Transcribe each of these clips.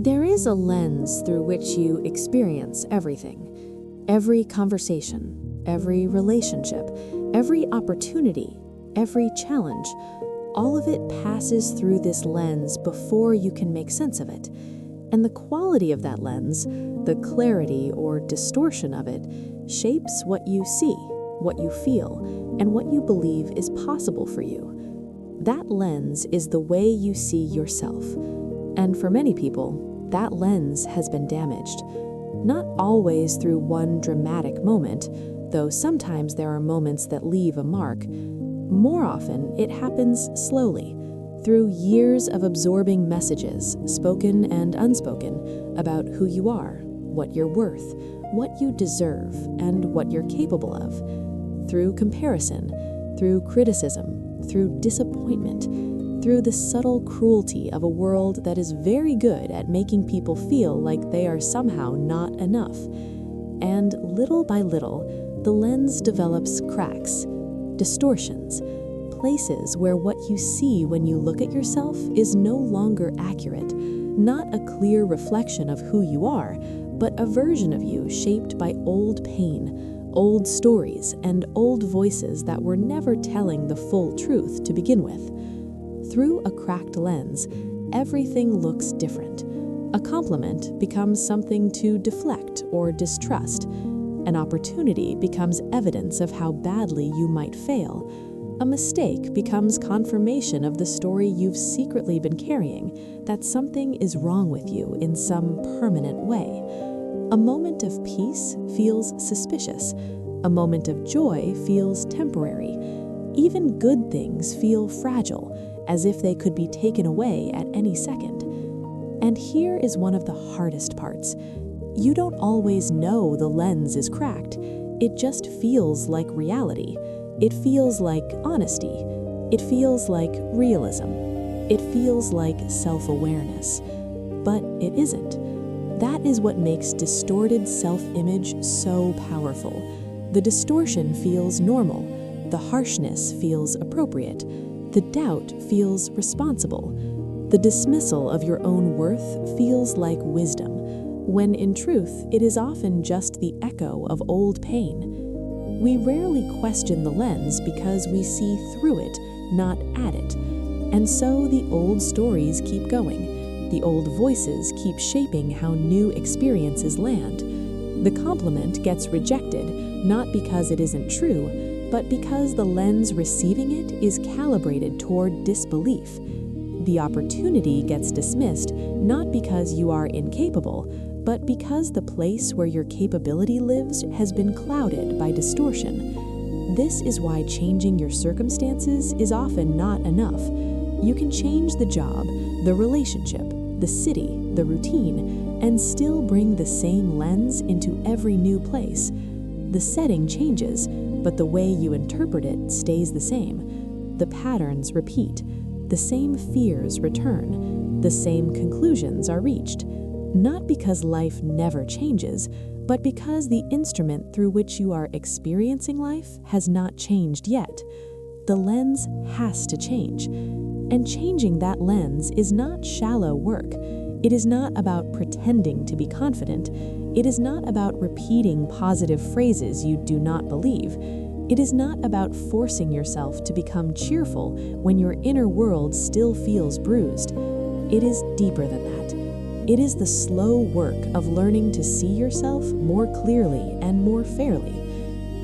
There is a lens through which you experience everything. Every conversation, every relationship, every opportunity, every challenge, all of it passes through this lens before you can make sense of it. And the quality of that lens, the clarity or distortion of it, shapes what you see, what you feel, and what you believe is possible for you. That lens is the way you see yourself. And for many people, that lens has been damaged. Not always through one dramatic moment, though sometimes there are moments that leave a mark. More often, it happens slowly, through years of absorbing messages, spoken and unspoken, about who you are, what you're worth, what you deserve, and what you're capable of. Through comparison, through criticism, through disappointment, through the subtle cruelty of a world that is very good at making people feel like they are somehow not enough. And little by little, the lens develops cracks, distortions, places where what you see when you look at yourself is no longer accurate, not a clear reflection of who you are, but a version of you shaped by old pain, old stories, and old voices that were never telling the full truth to begin with. Through a cracked lens, everything looks different. A compliment becomes something to deflect or distrust. An opportunity becomes evidence of how badly you might fail. A mistake becomes confirmation of the story you've secretly been carrying, that something is wrong with you in some permanent way. A moment of peace feels suspicious. A moment of joy feels temporary. Even good things feel fragile, as if they could be taken away at any second. And here is one of the hardest parts. You don't always know the lens is cracked. It just feels like reality. It feels like honesty. It feels like realism. It feels like self-awareness. But it isn't. That is what makes distorted self-image so powerful. The distortion feels normal. The harshness feels appropriate. The doubt feels responsible. The dismissal of your own worth feels like wisdom, when in truth it is often just the echo of old pain. We rarely question the lens because we see through it, not at it. And so the old stories keep going. The old voices keep shaping how new experiences land. The compliment gets rejected, not because it isn't true, but because the lens receiving it is calibrated toward disbelief. The opportunity gets dismissed, not because you are incapable, but because the place where your capability lives has been clouded by distortion. This is why changing your circumstances is often not enough. You can change the job, the relationship, the city, the routine, and still bring the same lens into every new place. The setting changes, but the way you interpret it stays the same. The patterns repeat. The same fears return. The same conclusions are reached. Not because life never changes, but because the instrument through which you are experiencing life has not changed yet. The lens has to change. And changing that lens is not shallow work. It is not about pretending to be confident. It is not about repeating positive phrases you do not believe. It is not about forcing yourself to become cheerful when your inner world still feels bruised. It is deeper than that. It is the slow work of learning to see yourself more clearly and more fairly.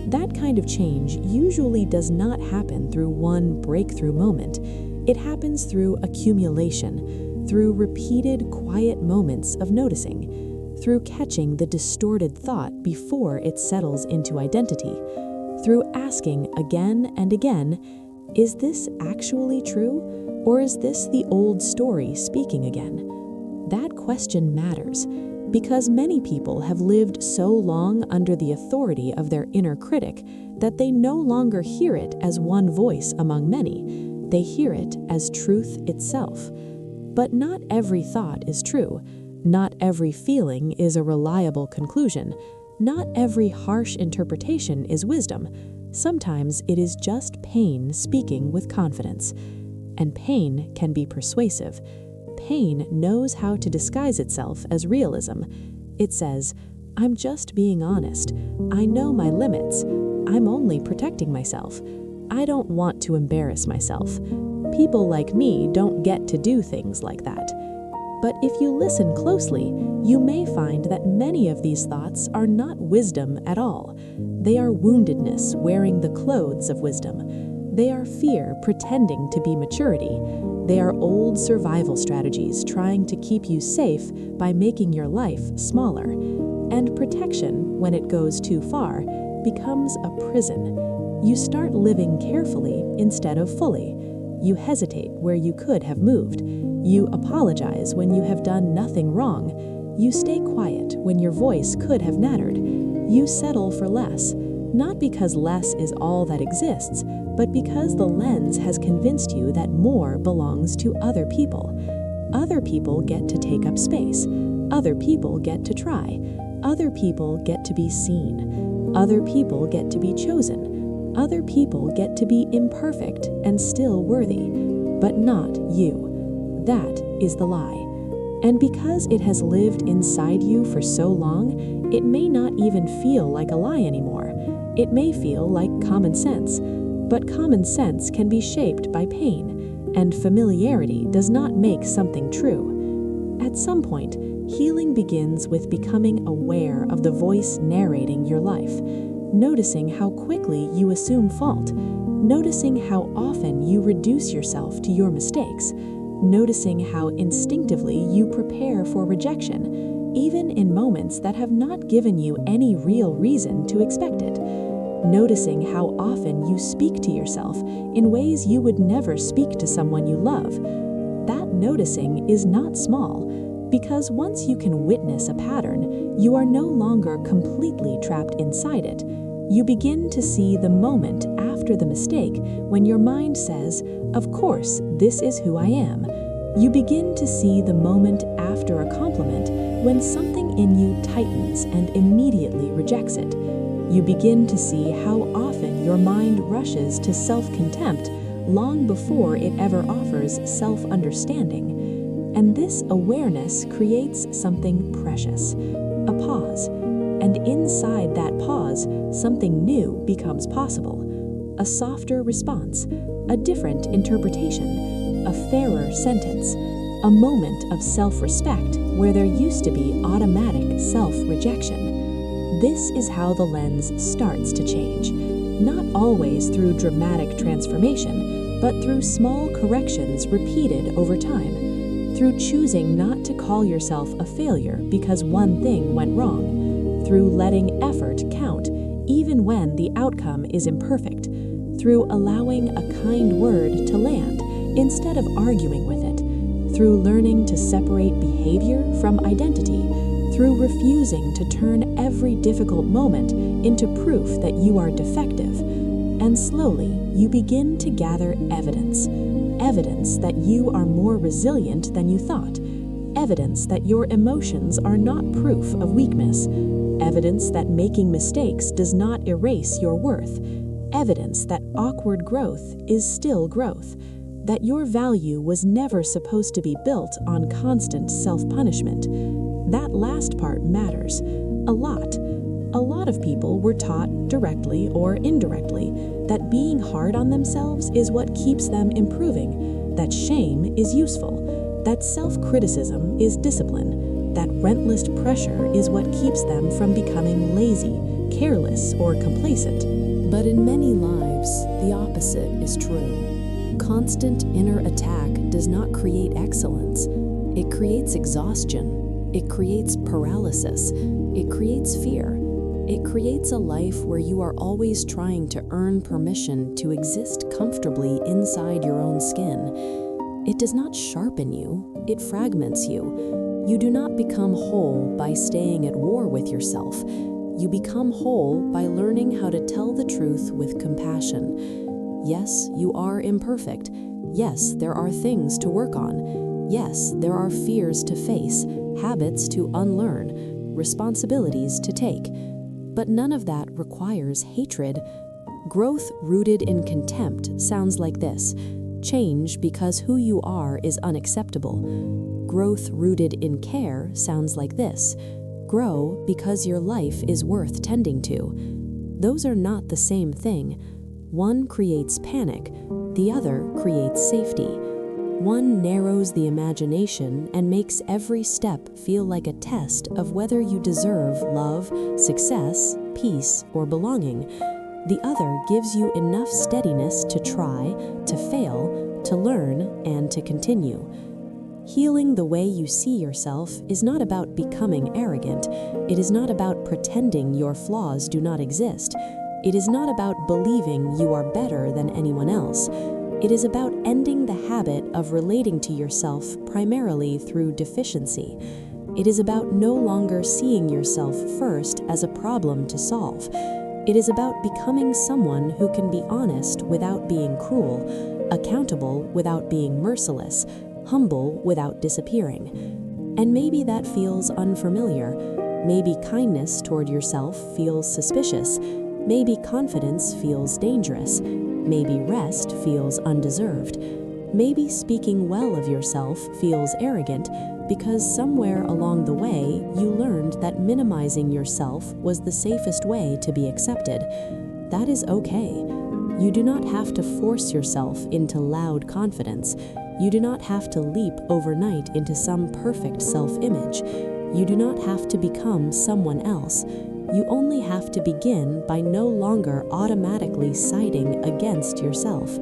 That kind of change usually does not happen through one breakthrough moment. It happens through accumulation, through repeated quiet moments of noticing, through catching the distorted thought before it settles into identity, through asking again and again, is this actually true, or is this the old story speaking again? That question matters, because many people have lived so long under the authority of their inner critic that they no longer hear it as one voice among many. They hear it as truth itself. But not every thought is true. Not every feeling is a reliable conclusion. Not every harsh interpretation is wisdom. Sometimes it is just pain speaking with confidence. And pain can be persuasive. pain knows how to disguise itself as realism. It says, "I'm just being honest. I know my limits. I'm only protecting myself. I don't want to embarrass myself. People like me don't get to do things like that." But if you listen closely, you may find that many of these thoughts are not wisdom at all. They are woundedness wearing the clothes of wisdom. They are fear pretending to be maturity. They are old survival strategies trying to keep you safe by making your life smaller. And protection, when it goes too far, becomes a prison. You start living carefully instead of fully. You hesitate where you could have moved. You apologize when you have done nothing wrong. You stay quiet when your voice could have mattered. You settle for less, not because less is all that exists, but because the lens has convinced you that more belongs to other people. Other people get to take up space. Other people get to try. Other people get to be seen. Other people get to be chosen. Other people get to be imperfect and still worthy, but not you. That is the lie. And because it has lived inside you for so long, it may not even feel like a lie anymore. It may feel like common sense, but common sense can be shaped by pain, and familiarity does not make something true. At some point, healing begins with becoming aware of the voice narrating your life, noticing how quickly you assume fault, noticing how often you reduce yourself to your mistakes, noticing how instinctively you prepare for rejection, even in moments that have not given you any real reason to expect it, noticing how often you speak to yourself in ways you would never speak to someone you love. That noticing is not small, because once you can witness a pattern, you are no longer completely trapped inside it. You begin to see the moment after the mistake when your mind says, "Of course, this is who I am." You begin to see the moment after a compliment when something in you tightens and immediately rejects it. You begin to see how often your mind rushes to self-contempt long before it ever offers self-understanding. And this awareness creates something precious, a pause. And inside that pause, something new becomes possible. A softer response, a different interpretation, a fairer sentence, a moment of self-respect where there used to be automatic self-rejection. This is how the lens starts to change, not always through dramatic transformation, but through small corrections repeated over time, through choosing not to call yourself a failure because one thing went wrong, through letting effort count even when the outcome is imperfect, through allowing a kind word to land instead of arguing with it, through learning to separate behavior from identity, through refusing to turn every difficult moment into proof that you are defective. And slowly, you begin to gather evidence. Evidence that you are more resilient than you thought. Evidence that your emotions are not proof of weakness. Evidence that making mistakes does not erase your worth. Evidence that awkward growth is still growth. That your value was never supposed to be built on constant self-punishment. That last part matters a lot. A lot of people were taught, directly or indirectly, that being hard on themselves is what keeps them improving, that shame is useful, that self-criticism is discipline, that relentless pressure is what keeps them from becoming lazy, careless, or complacent. But in many lives, the opposite is true. Constant inner attack does not create excellence. It creates exhaustion. It creates paralysis. It creates fear. It creates a life where you are always trying to earn permission to exist comfortably inside your own skin. It does not sharpen you, it fragments you. You do not become whole by staying at war with yourself. You become whole by learning how to tell the truth with compassion. Yes, you are imperfect. Yes, there are things to work on. Yes, there are fears to face, habits to unlearn, responsibilities to take. But none of that requires hatred. Growth rooted in contempt sounds like this: change because who you are is unacceptable. Growth rooted in care sounds like this: grow because your life is worth tending to. Those are not the same thing. One creates panic, the other creates safety. One narrows the imagination and makes every step feel like a test of whether you deserve love, success, peace, or belonging. The other gives you enough steadiness to try, to fail, to learn, and to continue. Healing the way you see yourself is not about becoming arrogant. It is not about pretending your flaws do not exist. It is not about believing you are better than anyone else. It is about ending the habit of relating to yourself primarily through deficiency. It is about no longer seeing yourself first as a problem to solve. It is about becoming someone who can be honest without being cruel, accountable without being merciless, humble without disappearing. And maybe that feels unfamiliar. Maybe kindness toward yourself feels suspicious. Maybe confidence feels dangerous. Maybe rest feels undeserved. Maybe speaking well of yourself feels arrogant because somewhere along the way you learned that minimizing yourself was the safest way to be accepted. That is okay. You do not have to force yourself into loud confidence. You do not have to leap overnight into some perfect self-image. You do not have to become someone else. You only have to begin by no longer automatically siding against yourself.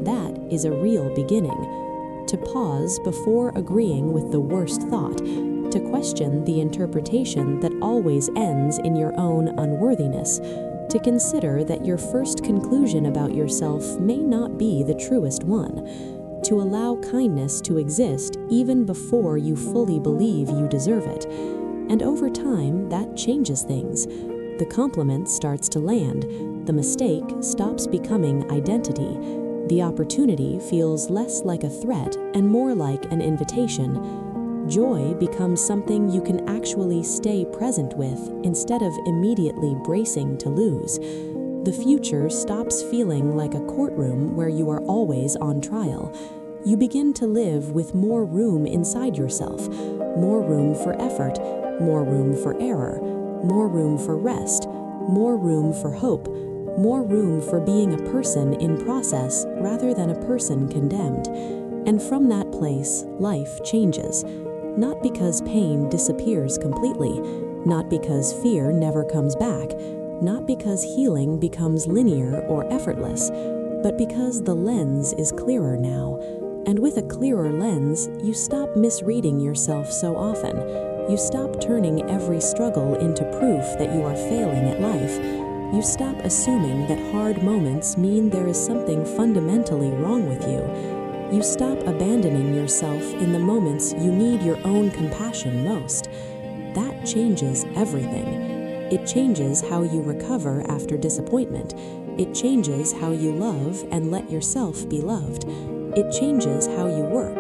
That is a real beginning. To pause before agreeing with the worst thought, to question the interpretation that always ends in your own unworthiness, to consider that your first conclusion about yourself may not be the truest one, to allow kindness to exist even before you fully believe you deserve it. And over time, that changes things. The compliment starts to land. The mistake stops becoming identity. The opportunity feels less like a threat and more like an invitation. Joy becomes something you can actually stay present with instead of immediately bracing to lose. The future stops feeling like a courtroom where you are always on trial. You begin to live with more room inside yourself, more room for effort, more room for error, more room for rest, more room for hope, more room for being a person in process rather than a person condemned. And from that place, life changes. Not because pain disappears completely, not because fear never comes back, not because healing becomes linear or effortless, but because the lens is clearer now. And with a clearer lens, you stop misreading yourself so often. You stop turning every struggle into proof that you are failing at life. You stop assuming that hard moments mean there is something fundamentally wrong with you. You stop abandoning yourself in the moments you need your own compassion most. That changes everything. It changes how you recover after disappointment. It changes how you love and let yourself be loved. It changes how you work.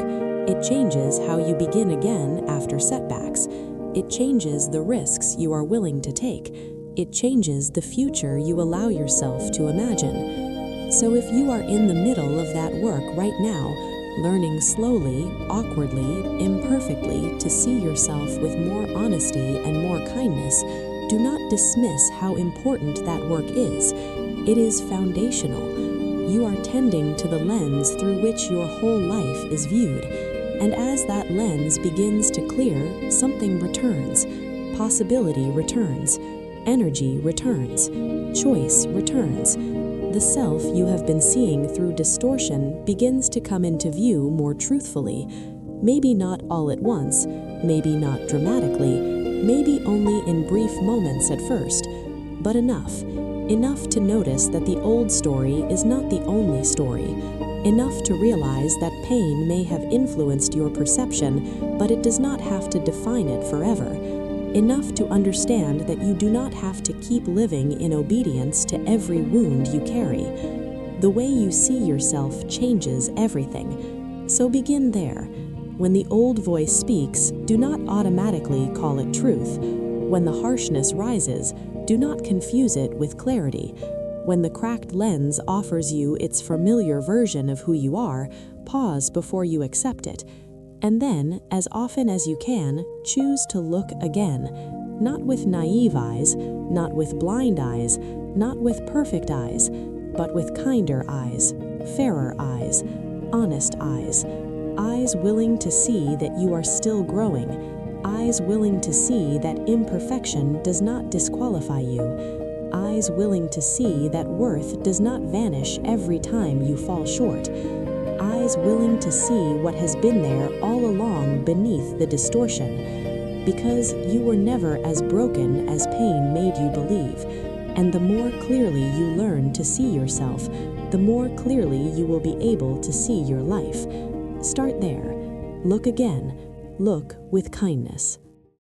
It changes how you begin again after setbacks. It changes the risks you are willing to take. It changes the future you allow yourself to imagine. So if you are in the middle of that work right now, learning slowly, awkwardly, imperfectly to see yourself with more honesty and more kindness, do not dismiss how important that work is. It is foundational. You are tending to the lens through which your whole life is viewed. And as that lens begins to clear, something returns. Possibility returns. Energy returns. Choice returns. The self you have been seeing through distortion begins to come into view more truthfully. Maybe not all at once, maybe not dramatically, maybe only in brief moments at first, but enough. Enough to notice that the old story is not the only story. Enough to realize that pain may have influenced your perception, but it does not have to define it forever. Enough to understand that you do not have to keep living in obedience to every wound you carry. The way you see yourself changes everything. So begin there. When the old voice speaks, do not automatically call it truth. When the harshness rises, do not confuse it with clarity. When the cracked lens offers you its familiar version of who you are, pause before you accept it. And then, as often as you can, choose to look again, not with naive eyes, not with blind eyes, not with perfect eyes, but with kinder eyes, fairer eyes, honest eyes, eyes willing to see that you are still growing, eyes willing to see that imperfection does not disqualify you, eyes willing to see that worth does not vanish every time you fall short, eyes willing to see what has been there all along beneath the distortion, because you were never as broken as pain made you believe, and the more clearly you learn to see yourself, the more clearly you will be able to see your life. Start there. Look again. Look with kindness.